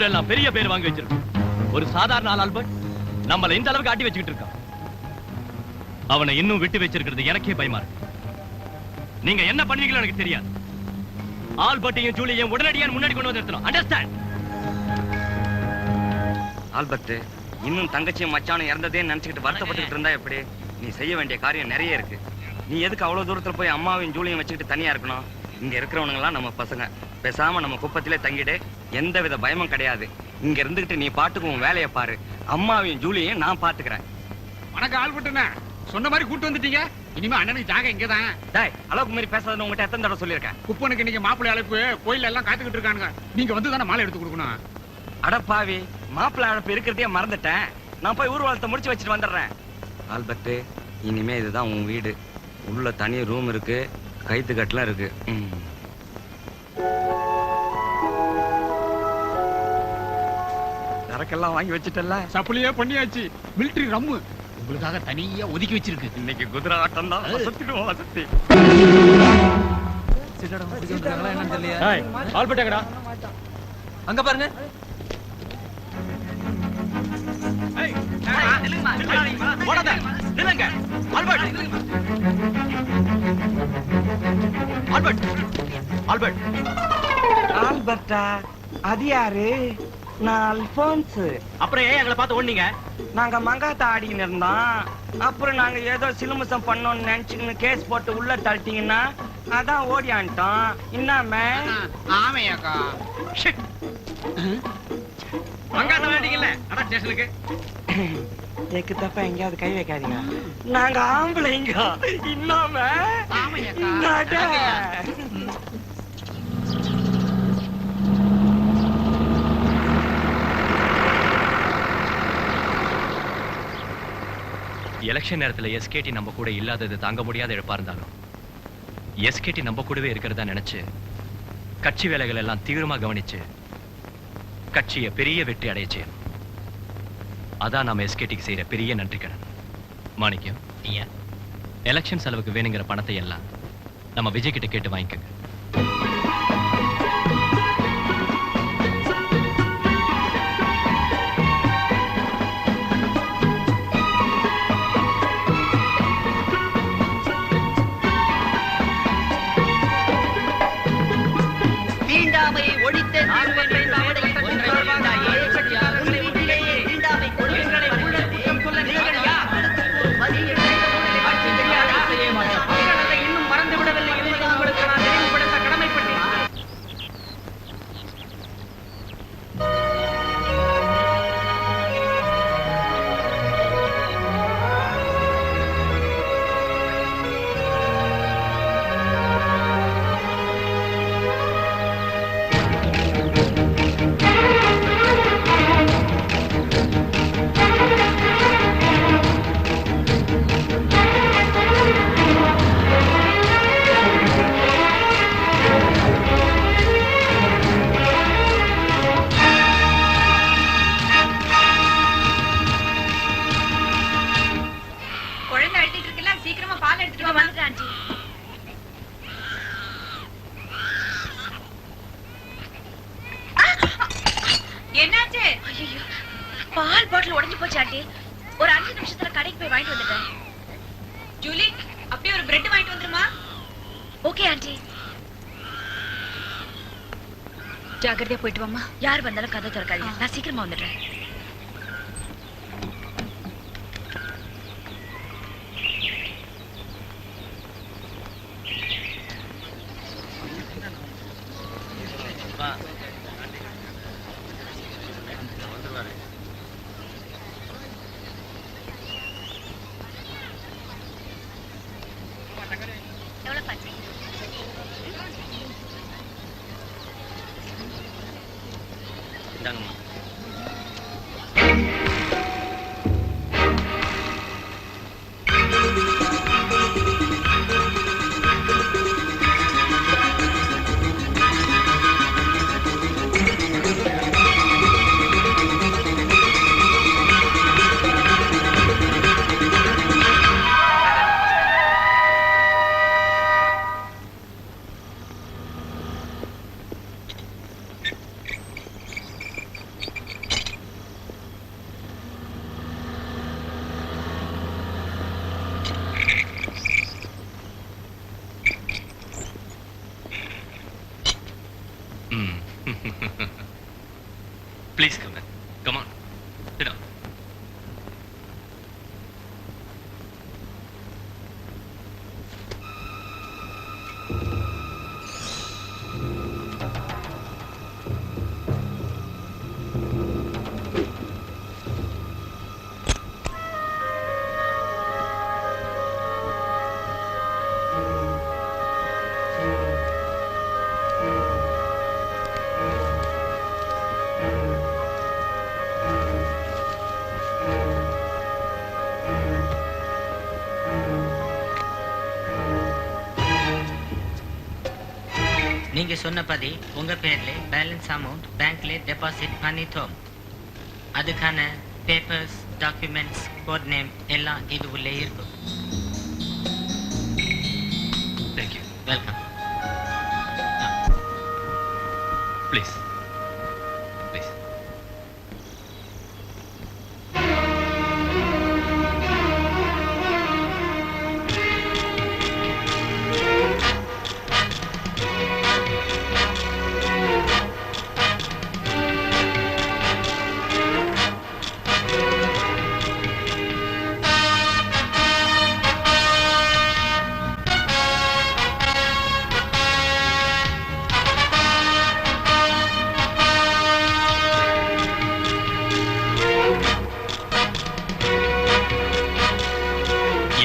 ஊரெல்லாம் பெரிய பேர் வாங்கி வச்சிருக்கோம். ஒரு சாதாரண ஆள் ஆல்பர்ட் நம்மள இந்த அளவுக்கு ஆட்டி வச்சுக்கிட்டு இருக்கான். அவனை இன்னும் விட்டு வச்சிருக்கிறது எனக்கே பயமா இருக்கு. நீங்க என்ன பண்ணுவீங்களோ எனக்கு தெரியாது. ஆல்பர்ட்டையும் ஜூலியையும் உடனடியாக முன்னாடி கொண்டு வந்து நிறுத்தணும். அண்டர்ஸ்டாண்ட்? ஆல்பர்ட், இன்னும் தங்கச்சியும் மச்சானும் இறந்ததே நினைச்சுக்கிட்டு வருத்தப்பட்டுக்கிட்டு இருந்தா எப்படி? நீ செய்ய வேண்டிய காரியம் நிறைய இருக்கு. நீ எதுக்கு அவ்வளவு தூரத்துல போய் அம்மாவையும் ஜூலியும் வச்சுக்கிட்டு தனியா இருக்கணும்? இங்க இருக்கிறவனுங்க எல்லாம் நம்ம பசங்க. பேசாம நம்ம குப்பத்திலே தங்கிடு. எந்த வித பயமும் கிடையாது. இங்க இருந்துகிட்டு நீ பாட்டுக்கு உன் வேலையை பாரு. அம்மாவையும் ஜூலியையும் நான் பாத்துக்கிறேன். வணக்கம் ஆல்பர்ட்ண்ணே. சொன்ன மாதிரி கூட்டு வந்துட்டீங்க. இனிமே அண்ணனுக்கு ஜாக இங்கதான். டேய், அளவுக்கு மீறி பேசாதன்னு உங்ககிட்ட எத்தனை தடவை சொல்லியிருக்கேன்? குப்பனுக்கு நீங்க மாப்பிள்ளை அழைப்பு கோயில்ல எல்லாம் காத்துக்கிட்டு இருக்கானுங்க. நீங்க வந்து தானே மாலை எடுத்து கொடுக்கணும். அடப்பாவி, மாப்பிள்ளை அழைப்பு இருக்கிறதே மறந்துட்டேன். நான் போய் ஊர்வலத்தை முடிச்சு வச்சுட்டு வந்துடுறேன். ஆல்பர்ட், இனிமே இதுதான் உன் வீடு. உள்ள தனி ரூம் இருக்கு, கைத்து கட்டலாம் இருக்கு. சரக்கெல்லாம் வாங்கி வச்சுட்டல? சப்புளியே பண்ணியாச்சு. மிலிட்டரி ரம்மு உங்களுக்காக தனியா ஒதுக்கி வச்சிருக்கு. இன்னைக்கு குதிரை ஆட்டம் தான். வசத்திடுவோம் வசத்தி. ஆல்பர்ட் எங்கடா? அங்க பாருங்க. ஆல்பர்ட்டா, அது யாரு? நான் அல்போன்ஸ். அப்புறம் ஏன் எங்களை பார்த்து ஓடுனீங்க? நாங்க மங்காத்தா ஆடின்னு இருந்தோம். அப்புறம் நாங்க ஏதோ சிலுமிசம் பண்ணோம்னு நினைச்சுக்கின்னு கேஸ் போட்டு உள்ள தள்ளிட்டீங்கன்னா அதான் ஓடியான்ட்டோம். இன்னாம ஆமையாக்கா மங்காத்தா வேண்டிங்கல்ல அதான் ஸ்டேஷனுக்கு. எக்கு தப்பா எங்கேயாவது கை வைக்காதீங்க. நாங்க ஆம்பளைங்க. இன்னாம எலெக்ஷன் நேரத்துல எஸ்கேடி நம்ம கூட இல்லாதது தாங்க முடியாத இழப்பா இருந்தாலும் எஸ்கேடி நம்ம கூடவே இருக்கிறதா நினைச்சு கட்சி வேலைகள் எல்லாம் தீவிரமா கவனிச்சு கட்சியை பெரிய வெற்றி அடைய செய்யணும். அதான் நாம எஸ்கேடிக்கு செய்யற பெரிய நன்றி கடன். மாணிக்கம், எலெக்ஷன் செலவுக்கு வேணுங்கிற பணத்தை எல்லாம் நம்ம விஜய் கிட்ட கேட்டு வாங்கிக்கோங்க. பால் பாட்டில் உடைஞ்சு போச்சு ஆண்டி. ஒரு 5 நிமிஷத்துல கடைக்கு போய் வாங்கிட்டு வந்துட்டேன். ஜூலி, அப்படியே ஒரு பிரெட் வாங்கிட்டு வந்துருமா? Okay aunty. ஜாக்கிரதையா போயிட்டு வாமா. யார் வந்தாலும் கதை திறக்காதீங்க. நான் சீக்கிரமா வந்துடுறேன். Please come come on sit down. நீங்க சொன்னபடி உங்க பேர்ல பேலன்ஸ் அமௌண்ட் பேங்க்ல டெபாசிட் பண்ணிட்டோம். அதுக்கான பேப்பர்ஸ், டாக்குமெண்ட்ஸ், கோட் நேம் எல்லாம் இது உள்ளே இருக்கும். தேங்க்யூ. வெல்கம். Please please.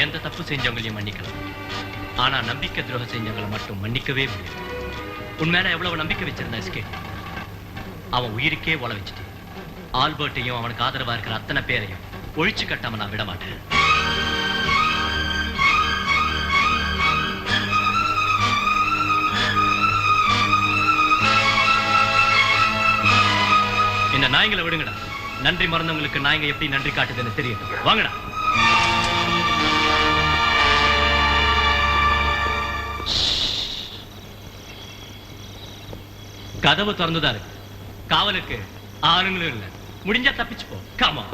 எந்த தப்பு செஞ்சவங்களையும் மன்னிக்கலாம், ஆனா நம்பிக்கை துரோகம் செஞ்சவங்களை மட்டும் மன்னிக்கவே முடியாது. உண்மையில எவ்வளவு நம்பிக்கை வச்சிருந்த எஸ்கேட், அவன் உயிருக்கே உழ வச்சுட்டு ஆல்பர்ட்டையும் அவனுக்கு ஆதரவா இருக்கிற அத்தனை பேரையும் ஒழிச்சு கட்டாம நான் விட மாட்டேன். இந்த நாய்களை விடுங்கடா. நன்றி மறந்தவங்களுக்கு நாய்ங்க எப்படி நன்றி காட்டுதுன்னு தெரியும். வாங்கடா. கதவு திறந்துதான் இருக்கு. காவலுக்கு ஆளுங்களும் இல்ல. முடிஞ்சா தப்பிச்சு போ. காமா.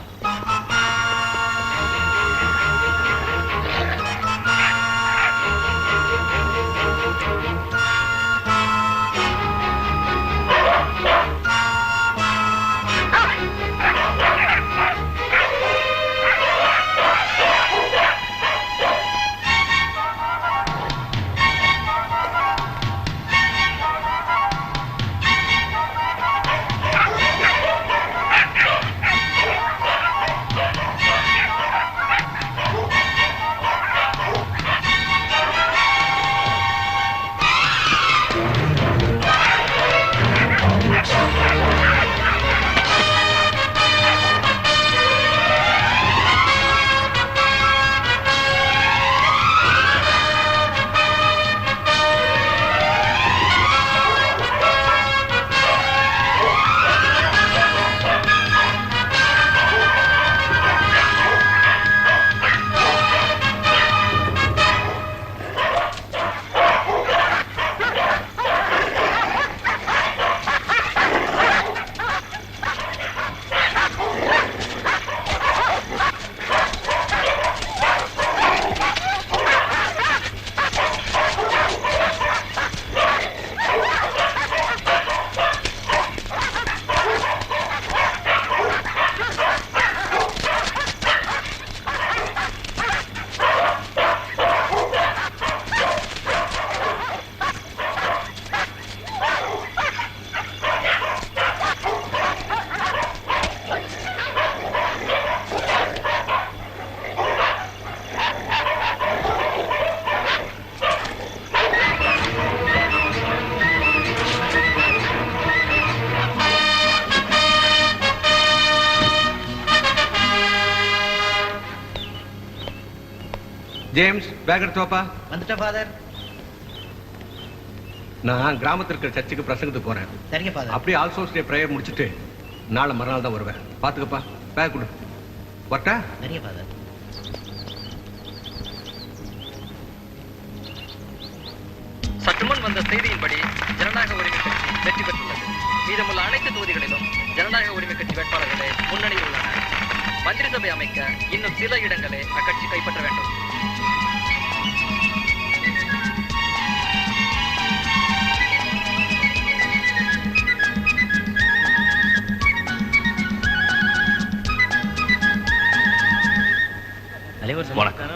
ஜேம்ஸ், பேக் எடுத்துவாப்பா. வந்துட்டேன் ஃபாதர். நான் கிராமத்தில் இருக்கிற சர்ச்சுக்கு பிரசங்கத்துக்கு போறேன். சரிங்க ஃபாதர். அப்படியே ஆல் சோர்ஸ் டே ப்ரேயர் முடிச்சுட்டு நாளை மறுநாள் தான் வருவேன். பாத்துக்கப்பா. பேக் கொடு. வரட்டா? சரிங்க ஃபாதர். சற்றுமுன் வந்த செய்தியின்படி ஜனநாயக உரிமை கட்சி வெற்றி பெற்றுள்ளது. மீதமுள்ள அனைத்து தொகுதிகளிலும் ஜனநாயக உரிமை கட்சி வேட்பாளர்களே முன்னணியில் உள்ளனர். மந்திரி சபை அமைக்க இன்னும் சில இடங்களை அக்கட்சி கைப்பற்ற வேண்டும்.